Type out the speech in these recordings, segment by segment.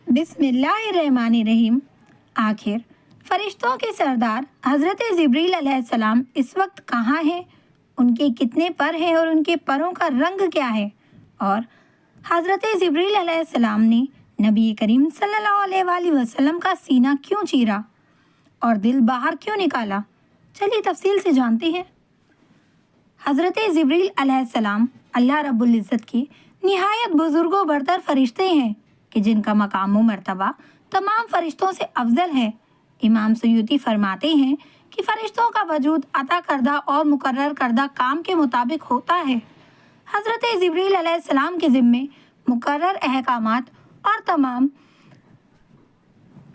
बिस्मिल्लाहिर्रहमानिर्रहीम। आखिर फरिश्तों के सरदार हज़रत जिब्रील अलैहिस्सलाम इस वक्त कहाँ हैं? उनके कितने पर हैं और उनके परों का रंग क्या है? और हज़रत जिब्रील अलैहिस्सलाम ने नबी करीम सल्लल्लाहु अलैहि वसल्लम का सीना क्यों चीरा और दिल बाहर क्यों निकाला? चलिए तफसील से जानते हैं। हज़रत जिब्रील अलैहिस्सलाम अल्लाह रब्बुल इज़्ज़त की निहायत बुजुर्गों बरतर फरिश्ते हैं कि जिनका मकाम व मर्तबा तमाम फरिश्तों से अफजल है। इमाम सयूती फरमाते हैं कि फरिश्तों का वजूद अता करदा और मुकर्रर करदा काम के मुताबिक होता है। हज़रत जिब्रील अलैहिस्सलाम के ज़िम्मे मुकर्रर अहकामात और तमाम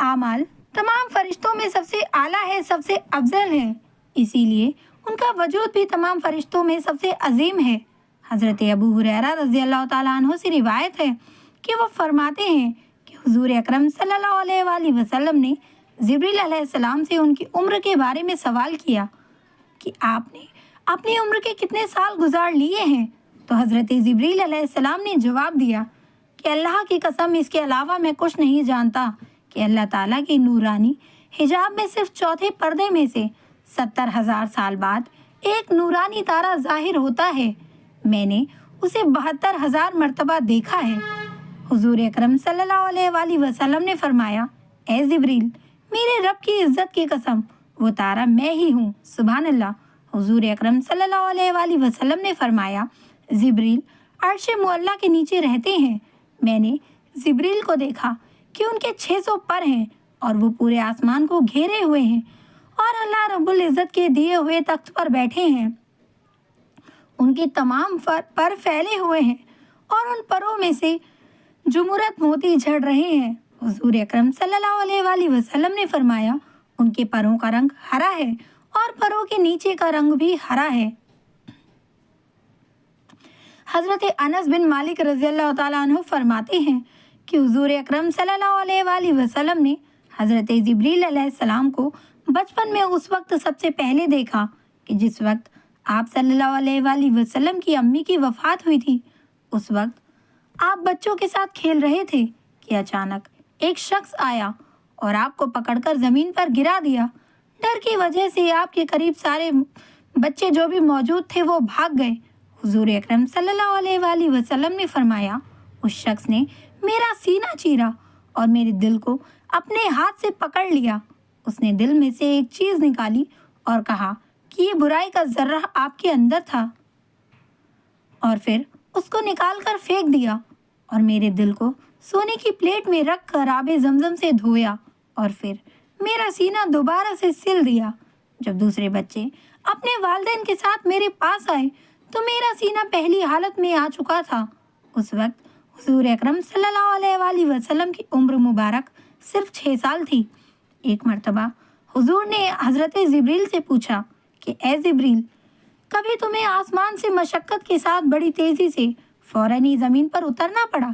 आमाल तमाम फरिश्तों में सबसे आला है, सबसे अफजल है। इसीलिए उनका वजूद भी तमाम फरिश्तों में सबसे अजीम है। हज़रत अबू हुरैरा रज़ी अल्लाह ताला अन्हु से रिवायत है कि वो फरमाते हैं कि हुजूर अकरम सल्लल्लाहु अलैहि वसल्लम ने जिब्रील अलैहिस्सलाम से उनकी उम्र के बारे में सवाल किया कि आपने अपनी उम्र के कितने साल गुजार लिए हैं? तो हज़रत जिब्रील अलैहिस्सलाम ने जवाब दिया कि अल्लाह की कसम, इसके अलावा मैं कुछ नहीं जानता कि अल्लाह ताला की नूरानी हिजाब में सिर्फ चौथे पर्दे में से 70,000 साल बाद एक नूरानी तारा जाहिर होता है। मैंने उसे 72,000 मरतबा देखा है। हुजूर अकरम सल्लल्लाहु अलैहि वसल्लम ने फरमाया, ए जिब्रील, मेरे रब की इज्जत की कसम, वो तारा मैं ही हूँ। सुभान अल्लाह। हुजूर अकरम सल्लल्लाहु अलैहि वसल्लम ने फरमाया, जिब्रील अर्श मुअल्ला के नीचे रहते हैं। मैंने जिब्रील को देखा कि उनके 600 पर हैं और वो पूरे आसमान को घेरे हुए हैं और अल्लाह रब्बुल इज़्ज़त के दिए हुए तख्त पर बैठे हैं। उनके तमाम पर फैले हुए हैं और उन परों में से जुमुरत मोती झड़ रहे हैं। हुजूर अकरम सल्लल्लाहु अलैहि वसल्लम ने फरमाया, उनके परों का रंग हरा है और परों के नीचे का रंग भी हरा है। हज़रत अनस बिन मालिक रज़ी अल्लाह ताला अन्हु फरमाते हैं कि हुजूर अकरम सल्लल्लाहु अलैहि वसल्लम ने हज़रत जिब्रील अलैहिस्सलाम को बचपन में उस वक्त सबसे पहले देखा कि जिस वक्त आप सल्लल्लाहु अलैहि वसल्लम की अम्मी की वफ़ात हुई थी। उस वक्त आप बच्चों के साथ खेल रहे थे कि अचानक एक शख्स आया और आपको पकड़कर ज़मीन पर गिरा दिया। डर की वजह से आपके करीब सारे बच्चे जो भी मौजूद थे वो भाग गए। हुजूर अकरम सल्लल्लाहु अलैहि वसल्लम ने फरमाया, उस शख्स ने मेरा सीना चीरा और मेरे दिल को अपने हाथ से पकड़ लिया। उसने दिल में से एक चीज़ निकाली और कहा कि ये बुराई का जर्रा आपके अंदर था, और फिर उसको निकाल कर फेंक दिया और मेरे दिल को सोने की प्लेट में रख कर आबे जमजम से धोया और फिर मेरा सीना दोबारा से सिल दिया। जब दूसरे बच्चे अपने वालिदैन के साथ मेरे पास आए तो मेरा सीना पहली हालत में आ चुका था। उस वक्त हुजूर अकरम सल्लल्लाहु अलैहि वसल्लम की उम्र मुबारक सिर्फ 6 साल थी। एक मर्तबा हुजूर ने हज़रत जिब्रील से पूछा कि ए जिब्रील, कभी तुम्हें आसमान से मशक्क़त के साथ बड़ी तेज़ी से फ़ौरन ही ज़मीन पर उतरना पड़ा?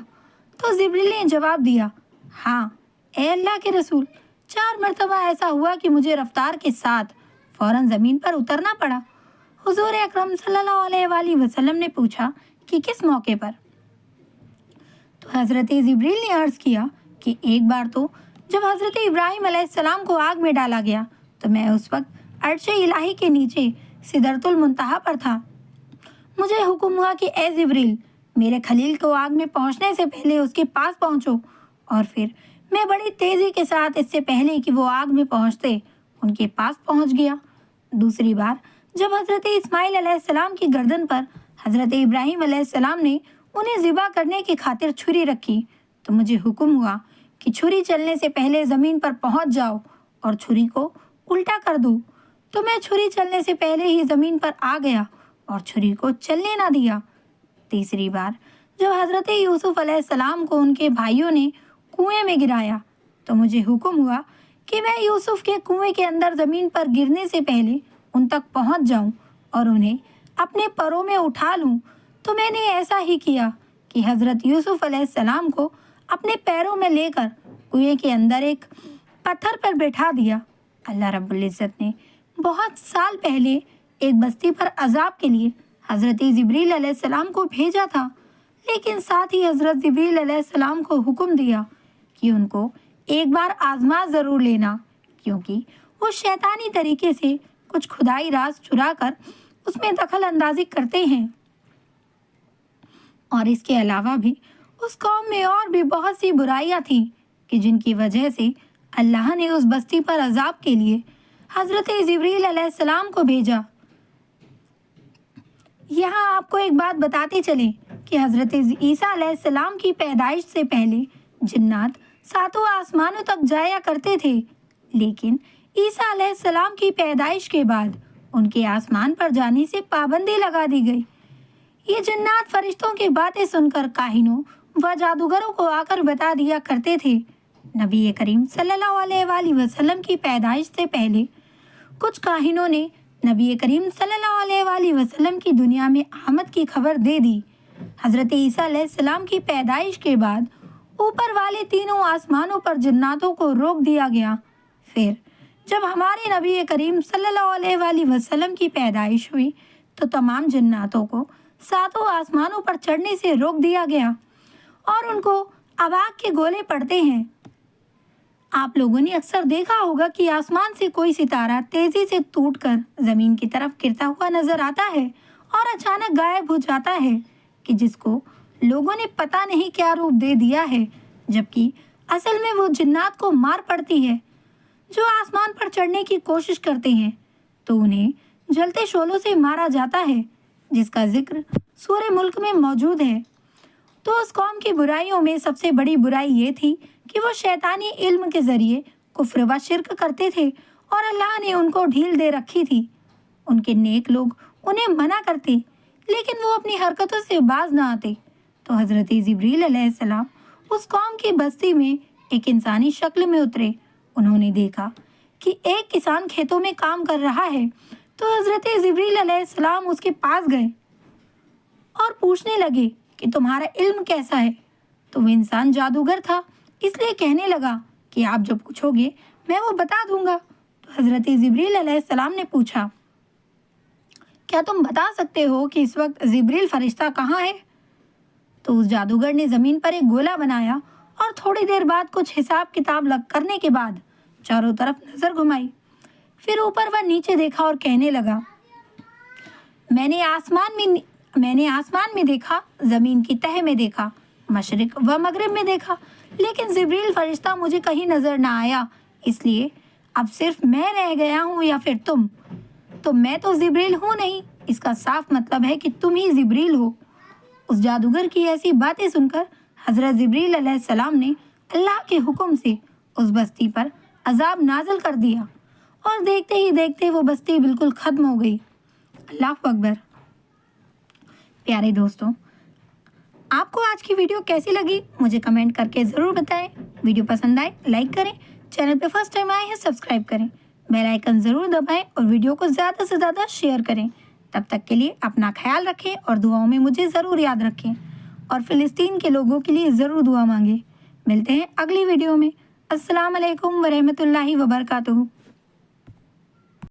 तो जिब्रील ने जवाब दिया, हाँ ए अल्लाह के रसूल, 4 मरतबा ऐसा हुआ कि मुझे रफ्तार के साथ फ़ौरन ज़मीन पर उतरना पड़ा। हुजूर अकरम सल्लल्लाहु अलैहि वसल्लम ने पूछा कि किस मौके पर? तो हज़रत जिब्रील ने अर्ज़ किया कि एक बार तो जब हज़रत इब्राहीम अलैहिस्सलाम को आग में डाला गया तो मैं उस वक्त अर्श इलाही के नीचे सिदरतुल मुंतहा पर था। मुझे हुक्म हुआ कि ए जिब्रील, मेरे खलील को आग में पहुंचने से पहले उसके पास पहुंचो, और फिर मैं बड़ी तेज़ी के साथ इससे पहले कि वो आग में पहुंचते उनके पास पहुंच गया। दूसरी बार जब हज़रत इस्माइल अलैहिस्सलाम की गर्दन पर हज़रत इब्राहीम अलैहिस्सलाम ने उन्हें ज़िबा करने की खातिर छुरी रखी तो मुझे हुक्म हुआ कि छुरी चलने से पहले ज़मीन पर पहुंच जाओ और छुरी को उल्टा कर दो। तो मैं छुरी चलने से पहले ही ज़मीन पर आ गया और छुरी को चलने ना दिया। तीसरी बार जब हज़रत यूसुफ अलैहिस्सलाम को उनके भाइयों ने कुएं में गिराया तो मुझे हुक्म हुआ कि मैं यूसुफ के कुएं के अंदर ज़मीन पर गिरने से पहले उन तक पहुंच जाऊं और उन्हें अपने परों में उठा लूं। तो मैंने ऐसा ही किया कि हज़रत यूसुफ अलैहिस्सलाम को अपने पैरों में लेकर कुएं के अंदर एक पत्थर पर बैठा दिया। अल्लाह रब्बुल इज़्ज़त ने बहुत साल पहले एक बस्ती पर अजाब के लिए हज़रत जिब्रील अलैहिस्सलाम को भेजा था, लेकिन साथ ही हज़रत जिब्रील अलैहिस्सलाम को हुक्म दिया کہ उनको एक बार आजमा ज़रूर लेना, क्योंकि वो शैतानी तरीके से कुछ खुदाई राज चुरा कर उसमें दखल अंदाजी करते हैं। और इसके अलावा भी उस कौम में और भी बहुत सी बुराइयां थीं कि जिनकी वजह से अल्लाह ने उस बस्ती पर अजाब के लिए हज़रत जिब्रील अलैहिस्सलाम को भेजा। यहाँ आपको एक बात बताते चलें कि हज़रत ईसा अलैहिस्सलाम की पैदाइश से पहले जिन्नात सातों आसमानों तक जाया करते थे, लेकिन ईसा अलैहिस्सलाम की पैदाइश के बाद उनके आसमान पर जाने से पाबंदी लगा दी गई। ये जिन्नात फरिश्तों की बातें सुनकर काहिनों व जादूगरों को आकर बता दिया करते थे। नबी करीम सल्लल्लाहु अलैहि वसल्लम की पैदाइश से पहले कुछ काहिनों ने नबी करीम सल्लल्लाहु अलैहि वसल्लम की दुनिया में आमद की खबर दे दी। हज़रत ईसा अलैहिस्सलाम की पैदाइश के बाद ऊपर वाले तीनों आसमानों पर जिन्नातों को रोक दिया गया। फिर जब हमारे नबी करीम सल्लल्लाहु अलैहि वसल्लम की पैदाइश हुई तो तमाम जिन्नातों को सातों आसमानों पर चढ़ने से रोक दिया गया और उनको आवाज़ के गोले पड़ते हैं। आप लोगों ने अक्सर देखा होगा कि आसमान से कोई सितारा तेजी से टूटकर जमीन की तरफ गिरता हुआ नजर आता है और अचानक गायब हो जाता है, कि जिसको लोगों ने पता नहीं क्या रूप दे दिया है, जबकि असल में वो जिन्नात को मार पड़ती है। जो आसमान पर चढ़ने की कोशिश करते हैं तो उन्हें जलते शोलों से मारा जाता है, जिसका जिक्र सूरह मुल्क में मौजूद है। तो उस कौम की बुराइयों में सबसे बड़ी बुराई ये थी कि वो शैतानी इल्म के ज़रिए कुफ्र व शिर्क करते थे और अल्लाह ने उनको ढील दे रखी थी। उनके नेक लोग उन्हें मना करते, लेकिन वो अपनी हरकतों से बाज ना आते। तो हज़रत जिब्रील अलैहिस्सलाम उस कौम की बस्ती में एक इंसानी शक्ल में उतरे। उन्होंने देखा कि एक किसान खेतों में काम कर रहा है, तो हज़रत जिब्रील अलैहिस्सलाम उसके पास गए और पूछने लगे कि तुम्हारा इल्म कैसा है। तो वो इंसान जादूगर था, इसलिए कहने लगा कि आप जब पूछोगे मैं वो बता दूंगा। तो हज़रत जिब्रील अलैहिस्सलाम ने पूछा, क्या तुम बता सकते हो कि इस वक्त जिब्रील फरिश्ता कहाँ है? तो उस जादूगर ने ज़मीन पर एक गोला बनाया और थोड़ी देर बाद कुछ हिसाब किताब करने के बाद चारों तरफ नज़र घुमाई। फिर ऊपर व नीचे देखा और कहने लगा, मैंने आसमान में देखा, ज़मीन की तह में देखा, मशरिक व मगरिब में देखा, लेकिन जिब्रील फरिश्ता मुझे कहीं नज़र ना आया। इसलिए अब सिर्फ मैं रह गया हूँ या फिर तुम। तो मैं तो जिब्रील हूँ नहीं, इसका साफ मतलब है कि तुम ही जिब्रील हो। उस जादूगर की ऐसी बातें सुनकर हज़रत जिब्रील अलैहिस्सलाम ने अल्लाह के हुक्म से उस बस्ती पर अजाब नाजिल कर दिया और देखते ही देखते वो बस्ती बिल्कुल ख़त्म हो गई। अल्लाह अकबर। प्यारे दोस्तों, आपको आज की वीडियो कैसी लगी मुझे कमेंट करके ज़रूर बताएं। वीडियो पसंद आए लाइक करें, चैनल पे फर्स्ट टाइम आए हैं सब्सक्राइब करें, बेल आइकन ज़रूर दबाएं और वीडियो को ज़्यादा से ज़्यादा शेयर करें। तब तक के लिए अपना ख्याल रखें और दुआओं में मुझे ज़रूर याद रखें और फ़िलिस्तीन के लोगों के लिए ज़रूर दुआ मांगें। मिलते हैं अगली वीडियो में। अस्सलाम वालेकुम व रहमतुल्लाहि व बरकातुहू।